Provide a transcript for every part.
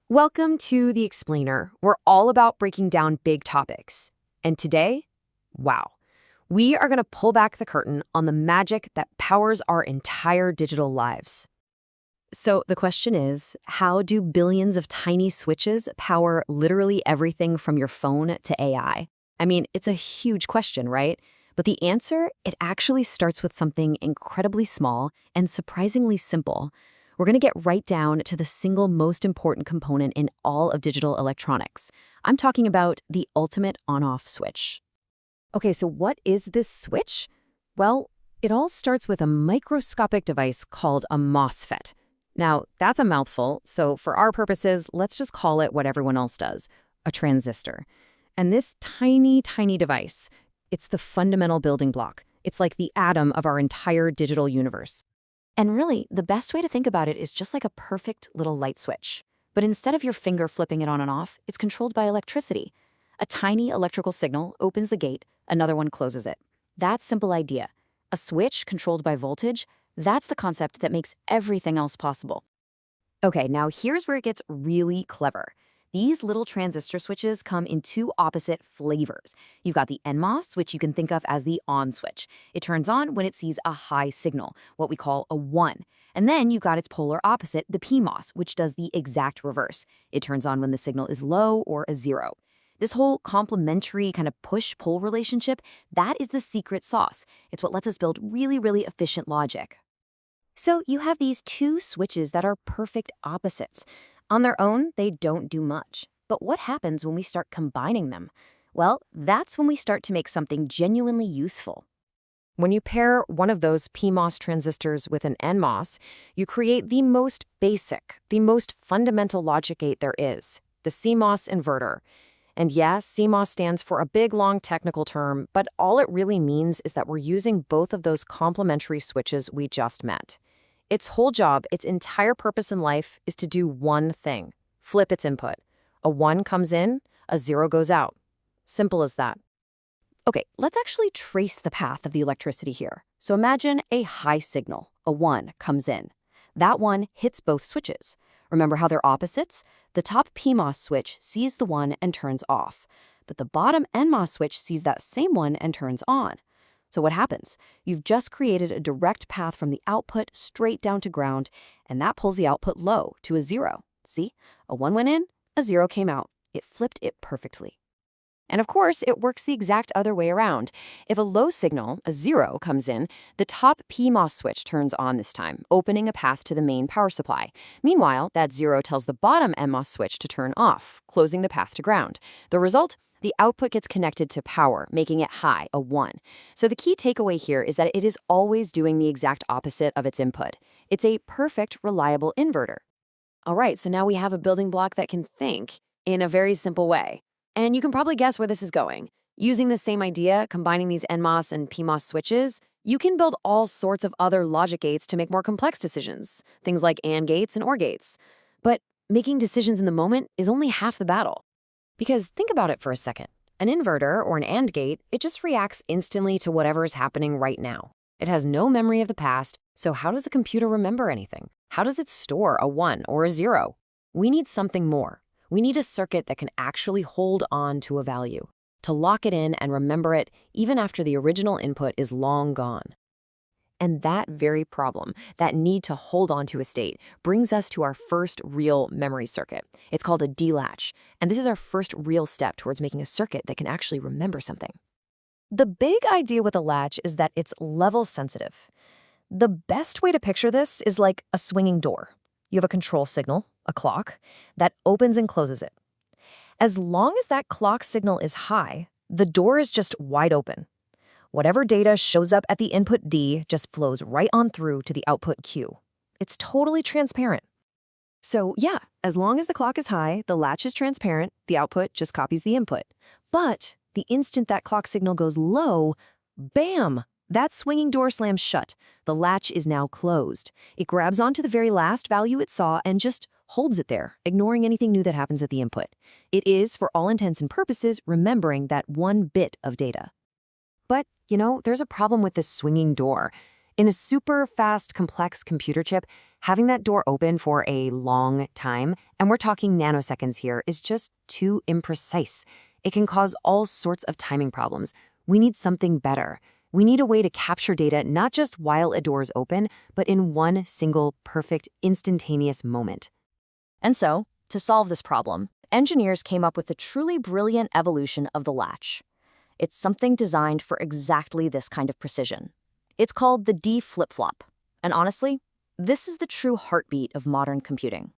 Welcome to The Explainer. We're all about breaking down big topics. And today, wow, we are going to pull back the curtain on the magic that powers our entire digital lives. So the question is, how do billions of tiny switches power literally everything from your phone to AI? I mean, it's a huge question, right? But the answer, it actually starts with something incredibly small and surprisingly simple. We're going to get right down to the single most important component in all of digital electronics. I'm talking about the ultimate on-off switch. Okay, so what is this switch? Well, it all starts with a microscopic device called a MOSFET. Now, that's a mouthful, so for our purposes, let's just call it what everyone else does, a transistor. And this tiny, tiny device, it's the fundamental building block. It's like the atom of our entire digital universe. And really, the best way to think about it is just like a perfect little light switch. But instead of your finger flipping it on and off, it's controlled by electricity. A tiny electrical signal opens the gate, another one closes it. That simple idea, a switch controlled by voltage, that's the concept that makes everything else possible. Okay, now here's where it gets really clever. These little transistor switches come in two opposite flavors. You've got the NMOS, which you can think of as the on switch. It turns on when it sees a high signal, what we call a 1. And then you've got its polar opposite, the PMOS, which does the exact reverse. It turns on when the signal is low or a 0. This whole complementary kind of push-pull relationship, that is the secret sauce. It's what lets us build really, really efficient logic. So you have these two switches that are perfect opposites. On their own, they don't do much. But what happens when we start combining them? Well, that's when we start to make something genuinely useful. When you pair one of those PMOS transistors with an NMOS, you create the most basic, the most fundamental logic gate there is, the CMOS inverter. And yeah, CMOS stands for a big, long technical term, but all it really means is that we're using both of those complementary switches we just met. Its whole job, its entire purpose in life, is to do one thing: flip its input. A 1 comes in, a 0 goes out. Simple as that. Okay, let's actually trace the path of the electricity here. So imagine a high signal, a 1, comes in. That 1 hits both switches. Remember how they're opposites? The top PMOS switch sees the 1 and turns off, but the bottom NMOS switch sees that same 1 and turns on. So what happens? You've just created a direct path from the output straight down to ground, and that pulls the output low to a 0. See? A 1 went in, a 0 came out. It flipped it perfectly. And of course, it works the exact other way around. If a low signal, a 0, comes in, the top PMOS switch turns on this time, opening a path to the main power supply. Meanwhile, that 0 tells the bottom NMOS switch to turn off, closing the path to ground. The result? The output gets connected to power, making it high, a 1. So the key takeaway here is that it is always doing the exact opposite of its input. It's a perfect, reliable inverter. All right, so now we have a building block that can think in a very simple way. And you can probably guess where this is going. Using the same idea, combining these NMOS and PMOS switches, you can build all sorts of other logic gates to make more complex decisions, things like AND gates and OR gates. But making decisions in the moment is only half the battle. Because think about it for a second. An inverter or an AND gate, it just reacts instantly to whatever is happening right now. It has no memory of the past, so how does a computer remember anything? How does it store a 1 or a 0? We need something more. We need a circuit that can actually hold on to a value, to lock it in and remember it even after the original input is long gone. And that very problem, that need to hold on to a state, brings us to our first real memory circuit. It's called a latch, and this is our first real step towards making a circuit that can actually remember something. The big idea with a latch is that it's level sensitive. The best way to picture this is like a swinging door. You have a control signal, a clock, that opens and closes it. As long as that clock signal is high, the door is just wide open. Whatever data shows up at the input D just flows right on through to the output Q. It's totally transparent. So yeah, as long as the clock is high, the latch is transparent, the output just copies the input. But the instant that clock signal goes low, bam! That swinging door slams shut. The latch is now closed. It grabs onto the very last value it saw and just holds it there, ignoring anything new that happens at the input. It is, for all intents and purposes, remembering that one bit of data. But, there's a problem with this swinging door. In a super fast, complex computer chip, having that door open for a long time, and we're talking nanoseconds here, is just too imprecise. It can cause all sorts of timing problems. We need something better. We need a way to capture data not just while a door is open, but in one single, perfect, instantaneous moment. And so, to solve this problem, engineers came up with the truly brilliant evolution of the latch. It's something designed for exactly this kind of precision. It's called the D flip-flop. And honestly, this is the true heartbeat of modern computing.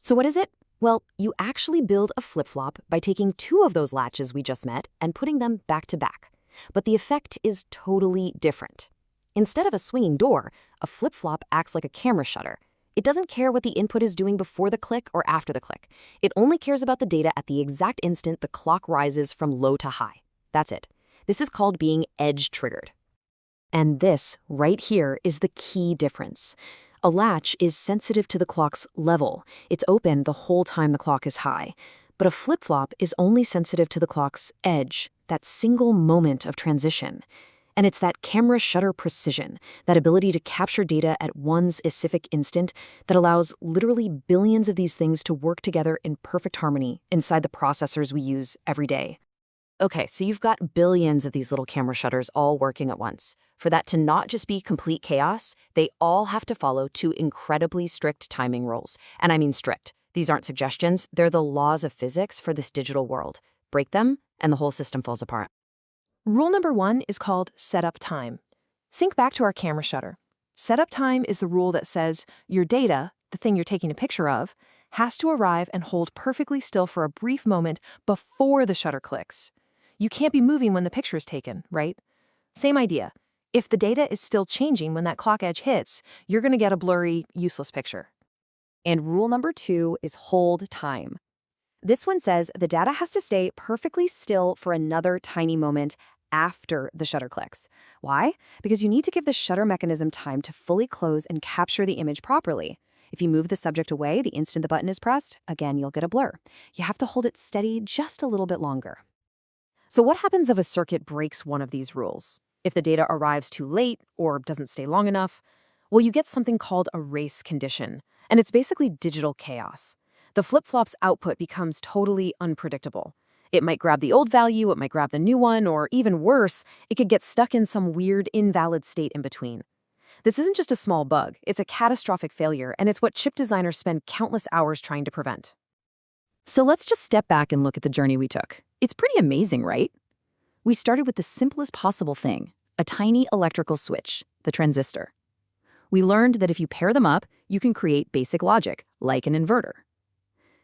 So what is it? Well, you actually build a flip-flop by taking two of those latches we just met and putting them back to back. But the effect is totally different. Instead of a swinging door, a flip-flop acts like a camera shutter. It doesn't care what the input is doing before the click or after the click. It only cares about the data at the exact instant the clock rises from low to high. That's it. This is called being edge-triggered. And this, right here, is the key difference. A latch is sensitive to the clock's level. It's open the whole time the clock is high. But a flip-flop is only sensitive to the clock's edge, that single moment of transition. And it's that camera shutter precision, that ability to capture data at one specific instant, that allows literally billions of these things to work together in perfect harmony inside the processors we use every day. Okay, so you've got billions of these little camera shutters all working at once. For that to not just be complete chaos, they all have to follow two incredibly strict timing rules. And I mean strict. These aren't suggestions, they're the laws of physics for this digital world. Break them, and the whole system falls apart. Rule number 1 is called setup time. Think back to our camera shutter. Setup time is the rule that says your data, the thing you're taking a picture of, has to arrive and hold perfectly still for a brief moment before the shutter clicks. You can't be moving when the picture is taken, right? Same idea. If the data is still changing when that clock edge hits, you're going to get a blurry, useless picture. And rule number 2 is hold time. This one says the data has to stay perfectly still for another tiny moment after the shutter clicks. Why? Because you need to give the shutter mechanism time to fully close and capture the image properly. If you move the subject away the instant the button is pressed, again, you'll get a blur. You have to hold it steady just a little bit longer. So what happens if a circuit breaks one of these rules? If the data arrives too late or doesn't stay long enough? Well, you get something called a race condition, and it's basically digital chaos. The flip-flop's output becomes totally unpredictable. It might grab the old value, it might grab the new one, or even worse, it could get stuck in some weird, invalid state in between. This isn't just a small bug, it's a catastrophic failure, and it's what chip designers spend countless hours trying to prevent. So let's just step back and look at the journey we took. It's pretty amazing, right? We started with the simplest possible thing, a tiny electrical switch, the transistor. We learned that if you pair them up, you can create basic logic, like an inverter.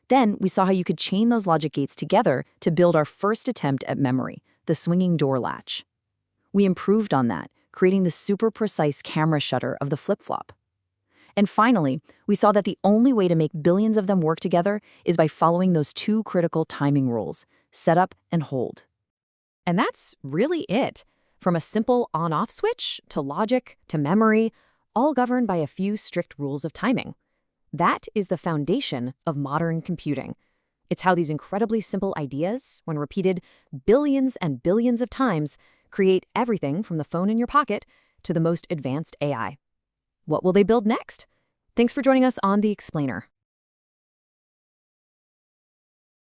Then we saw how you could chain those logic gates together to build our first attempt at memory, the swinging door latch. We improved on that, creating the super precise camera shutter of the flip-flop. And finally, we saw that the only way to make billions of them work together is by following those two critical timing rules, setup and hold. And that's really it. From a simple on-off switch to logic to memory, all governed by a few strict rules of timing. That is the foundation of modern computing. It's how these incredibly simple ideas, when repeated billions and billions of times, create everything from the phone in your pocket to the most advanced AI. What will they build next? Thanks for joining us on The Explainer.